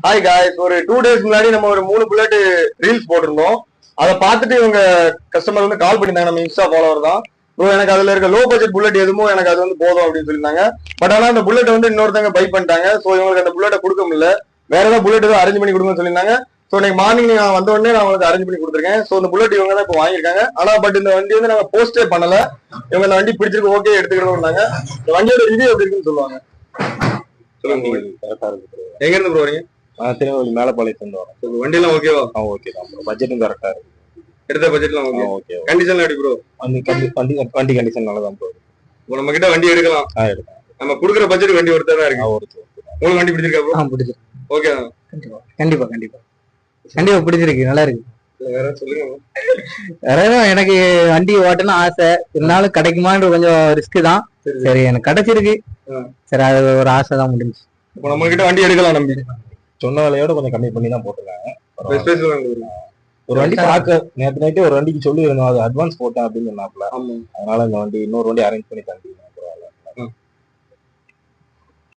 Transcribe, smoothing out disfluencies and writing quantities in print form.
Hi guys, ஒரு 2 days முன்னாடி நம்ம ஒரு 3 புல்லட் ரீல்ஸ் போட்டிருந்தோம். அதை பார்த்துட்டு இவங்க கஸ்டமர் வந்து கால் பண்ணியிருந்தாங்க. நம்ம இன்ஸ்டா ஃபாலோவர் தான். ப்ரோ, எனக்கு அதுல இருக்க லோ பட்ஜெட் புல்லட் எதுமோ எனக்கு அது வந்து போதும் அப்படின்னு சொல்லியிருந்தாங்க. பட் ஆனா அந்த புல்லட் வந்து இன்னொருத்தங்க பை பண்ணிட்டாங்க. ஸோ இவங்களுக்கு அந்த புல்லட்டை கொடுக்க முடியல. வேற ஏதாவது புல்லட் ஏதாவது அரேஞ்ச் பண்ணி கொடுங்கன்னு சொல்லியிருந்தாங்க. ஸோ இன்னைக்கு மார்னிங் நான் வந்த உடனே நான் உங்களுக்கு அரேஞ்ச் பண்ணி கொடுத்துருக்கேன். ஸோ இந்த புல்லட் இவங்க தான் இப்போ வாங்கியிருக்காங்க. ஆனா பட் இந்த வண்டி வந்து நாங்க போஸ்டே பண்ணல. இவங்க இந்த வண்டி பிடிச்சிருக்கு, ஓகே எடுத்துக்கிறோம்னாங்க. இந்த வண்டியோட ரிவ்யூ எப்படி இருக்குன்னு சொல்லுவாங்க. சொல்லுங்க, எங்க இருந்து ப்ரோ வரீங்க? திருநெல்வேலி மேலப்பாளையத்துல இருந்து வரோம். வண்டி எல்லாம் ஓகேவா? ஓகே தான் ப்ரோ. பட்ஜெட்டும் கரெக்டா இருக்கு. எடுத்த பட்ஜெட்லாம் ஓகே. ஓகே. கண்டிஷன்ல எப்படி ப்ரோ? வண்டி கண்டிஷன் நல்லா தான் ப்ரோ. நம்ம கிட்ட வண்டி எடுக்கலாம். எடுக்கலாம். நம்ம குடுக்குற பட்ஜெட் வண்டி ஒருத்தா தான் இருக்கு. உங்களுக்கு வண்டி பிடிச்சிருக்கா ப்ரோ? பிடிச்சிருக்கு. ஓகே. கண்டிப்பா கண்டிப்பா கண்டிப்பா பிடிச்சிருக்கு, நல்லா இருக்கு. வேற சொல்லுங்க. வேற எனக்கு வண்டி ஓட்டணும் ஆசை, இருந்தாலும் கிடைக்குமான்னு கொஞ்சம் ரிஸ்க் தான். சரி, எனக்கு கிடைச்சிருக்கு. சரி, அது ஒரு ஆசை தான் முடிஞ்சு. இப்போ நம்ம கிட்ட வண்டி எடுக்கலாம் நம்பி. சொன்ன விலையோட கொஞ்சம் கம்மி பண்ணி தான் போட்டுருக்காங்க. ஒரு வண்டி பார்க்க நேற்று நைட்டு ஒரு வண்டிக்கு சொல்லி இருந்தோம், அது அட்வான்ஸ் போட்டேன் அப்படின்னு சொன்னாப்ல. அதனால இந்த வண்டி இன்னொரு வண்டி அரேஞ்ச் பண்ணி தந்தீங்க.